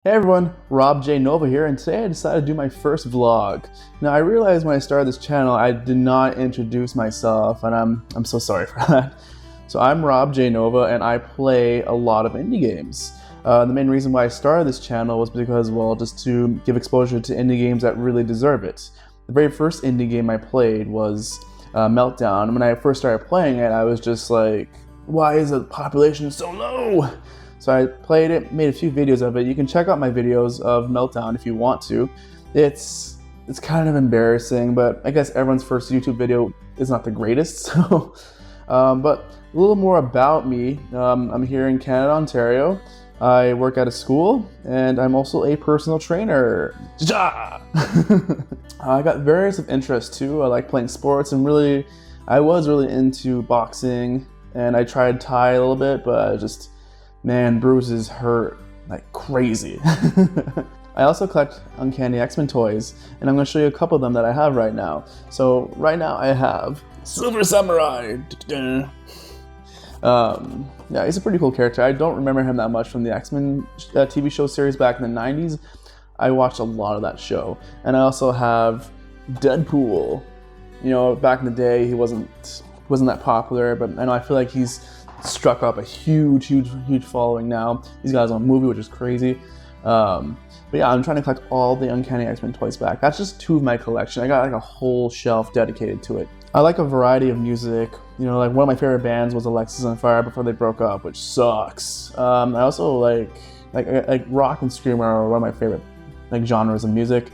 Hey everyone, Rob J. Nova here, and today I decided to do my first vlog. Now I realized when I started this channel I did not introduce myself, and I'm so sorry for that. So I'm Rob J. Nova and I play a lot of indie games. The main reason why I started this channel was because, well, just to give exposure to indie games that really deserve it. The very first indie game I played was Meltdown, and when I first started playing it I was just like, why is the population so low? So I played it, made a few videos of it. You can check out my videos of Meltdown if you want to. It's kind of embarrassing, but I guess everyone's first YouTube video is not the greatest. So, but a little more about me. I'm here in Canada, Ontario. I work at a school, and I'm also a personal trainer. I got various of interests too. I like playing sports, and I was really into boxing, and I tried Thai a little bit, but man, bruises hurt like crazy. I also collect Uncanny X-Men toys, and I'm going to show you a couple of them that I have right now. So right now I have Silver Samurai. Yeah, he's a pretty cool character. I don't remember him that much from the X-Men TV show series back in the 90s. I watched a lot of that show. And I also have Deadpool. You know, back in the day he wasn't that popular, but I feel like he's struck up a huge following now. He's got his own movie, which is crazy. But yeah, I'm trying to collect all the Uncanny X-Men toys back. That's just two of my collection. I got like a whole shelf dedicated to it. I like a variety of music. You know, like one of my favorite bands was Alexis on Fire before they broke up, which sucks. I also like rock and screamo are one of my favorite genres of music.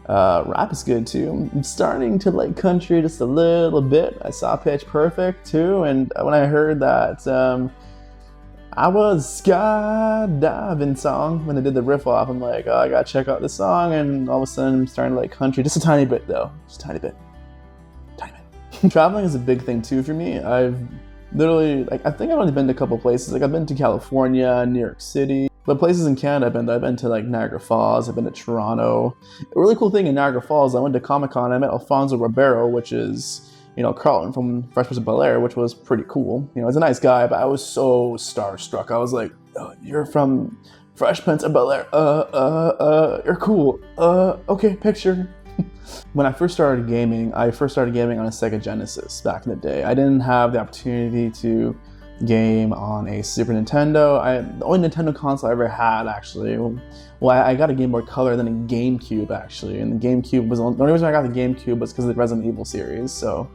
Rap is good too. I'm starting to like country just a little bit. I saw Pitch Perfect too, and when I heard that I was skydiving song, when they did the riff off, I'm like, oh, I gotta check out this song, and all of a sudden I'm starting to like country, just a tiny bit though, just a tiny bit. Traveling is a big thing too for me. I've literally, I think I've only been to a couple places. I've been to California, New York City. But places in Canada I've been to like Niagara Falls, I've been to Toronto. A really cool thing in Niagara Falls, I went to Comic-Con, I met Alfonso Ribeiro, which is, you know, Carlton from Fresh Prince of Bel-Air, which was pretty cool. You know, he's a nice guy, but I was so starstruck. I was like, oh, you're from Fresh Prince of Bel-Air, you're cool, okay, picture. When I first started gaming, on a Sega Genesis back in the day. I didn't have the opportunity to game on a Super Nintendo. The only Nintendo console I ever had, actually, well, I got a Game Boy Color, then a GameCube, actually, and the GameCube was the only reason I got the GameCube was because of the Resident Evil series. So,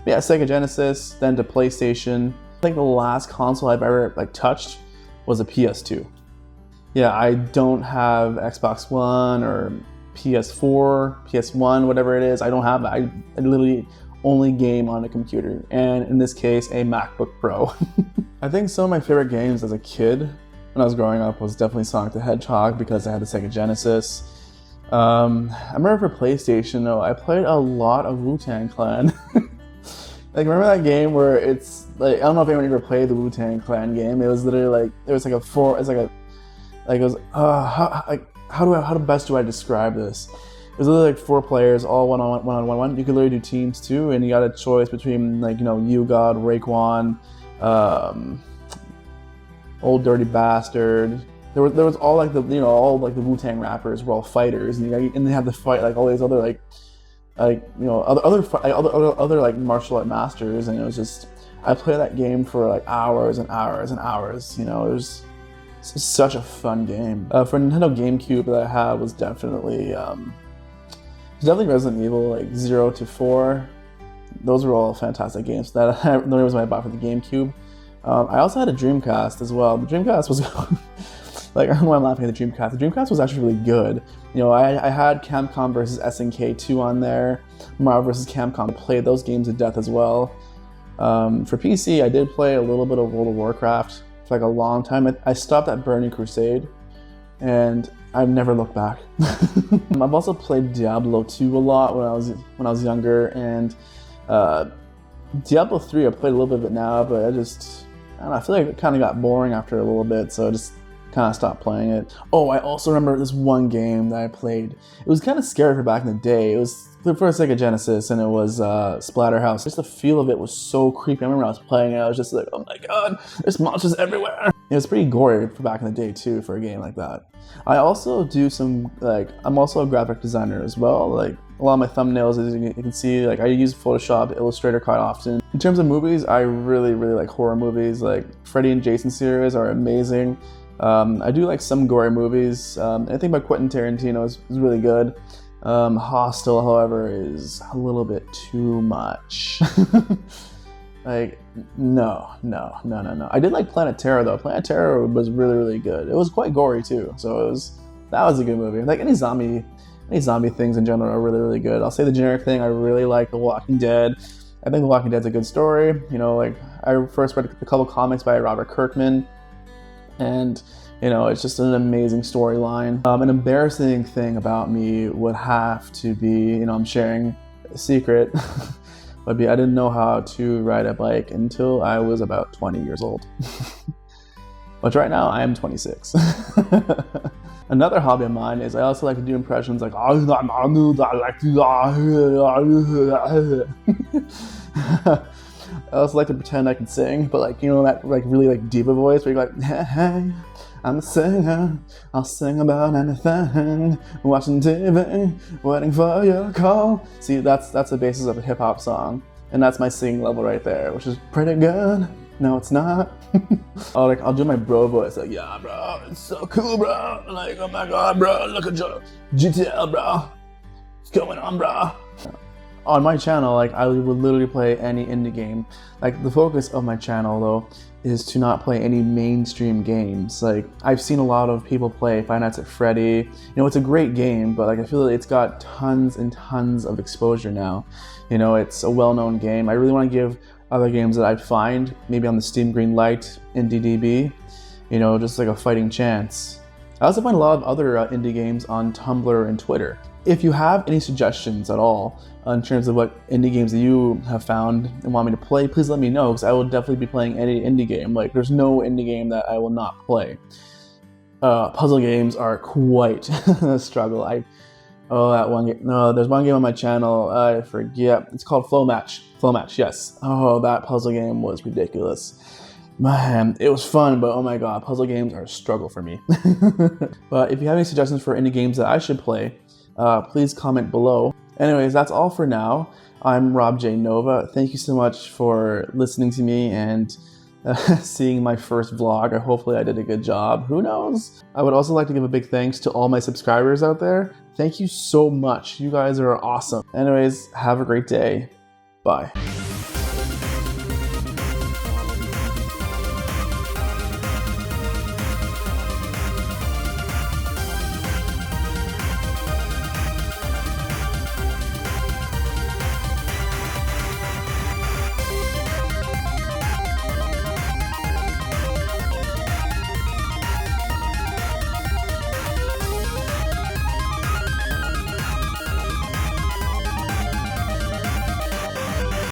yeah, Sega Genesis, then to PlayStation. I think the last console I've ever touched was a PS2. Yeah, I don't have Xbox One or PS4, PS1, whatever it is. I don't have that. I literally only game on a computer, and in this case, a MacBook Pro. I think some of my favorite games as a kid when I was growing up was definitely Sonic the Hedgehog because I had the Sega Genesis. I remember for PlayStation, though, I played a lot of Wu-Tang Clan. Remember that game where it's I don't know if anyone ever played the Wu-Tang Clan game. It was literally how best do I describe this? It was literally 4 players, all one-on-one. You could literally do teams too, and you got a choice between You God, Raekwon, Old Dirty Bastard. There was all the Wu-Tang rappers were all fighters, and they had to fight all these other other martial art masters, and it was just, I played that game for hours and hours and hours. You know, it was such a fun game. For Nintendo GameCube that I had was definitely Resident Evil 0 to 4. Those were all fantastic games. That the only reason I bought for the GameCube. I also had a Dreamcast as well. The Dreamcast was I don't know why I'm laughing at the Dreamcast. The Dreamcast was actually really good. You know, I had Capcom vs SNK 2 on there, Marvel vs Capcom. I played those games to death as well. For PC, I did play a little bit of World of Warcraft for a long time. I stopped at Burning Crusade, and I've never looked back. I've also played Diablo 2 a lot when I was younger, and Diablo 3 I played a little bit of it now, but I don't know, I feel like it kind of got boring after a little bit, so I just kind of stopped playing it. Oh, I also remember this one game that I played. It was kind of scary for back in the day. It was for a Sega Genesis, and it was Splatterhouse. Just the feel of it was so creepy. I remember when I was playing it, I was just like, oh my god, there's monsters everywhere. It was pretty gory for back in the day too for a game like that. I also do some, like, I'm also a graphic designer as well. Like, a lot of my thumbnails, as you can see, like, I use Photoshop, Illustrator quite often. In terms of movies, I really like horror movies. Like, Freddy and Jason series are amazing. I do like some gory movies. Anything by Quentin Tarantino is really good. Hostel, however, is a little bit too much. Like, no. I did like Planet Terror though. Planet Terror was really good. It was quite gory too, so that was a good movie. Like, any zombie things in general are really good. I'll say the generic thing, I really like The Walking Dead. I think The Walking Dead's a good story. You know, like, I first read a couple comics by Robert Kirkman, and you know, it's just an amazing storyline. An embarrassing thing about me would have to be, you know, I'm sharing a secret. I didn't know how to ride a bike until I was about 20 years old. Which right now I am 26. Another hobby of mine is I also like to do impressions like I also like to pretend I can sing, but like, you know, that like really like diva voice where you're like, hey, I'm a singer, I'll sing about anything, watching TV, waiting for your call. See, that's the basis of a hip hop song, and that's my singing level right there, which is pretty good. No, it's not. I'll do my bro voice, like, yeah, bro, it's so cool, bro. Like, oh my god, bro, look at your GTL, bro. What's going on, bro? On my channel, like, I would literally play any indie game. Like, the focus of my channel, though, is to not play any mainstream games. Like, I've seen a lot of people play Five Nights at Freddy. You know, it's a great game, but like, I feel like it's got tons and tons of exposure now. You know, it's a well-known game. I really want to give other games that I find, maybe on the Steam Greenlight, IndieDB, you know, just like a fighting chance. I also find a lot of other indie games on Tumblr and Twitter. If you have any suggestions at all in terms of what indie games that you have found and want me to play, please let me know, because I will definitely be playing any indie game. Like, there's no indie game that I will not play. Puzzle games are quite a struggle. That one game. No, there's one game on my channel, I forget. It's called Flow Match. Flow Match, yes. Oh, that puzzle game was ridiculous. Man, it was fun, but oh my god, puzzle games are a struggle for me. But if you have any suggestions for indie games that I should play, please comment below. Anyways, that's all for now. I'm Rob J. Nova. Thank you so much for listening to me and seeing my first vlog. Hopefully I did a good job. Who knows? I would also like to give a big thanks to all my subscribers out there. Thank you so much. You guys are awesome. Anyways, have a great day. Bye.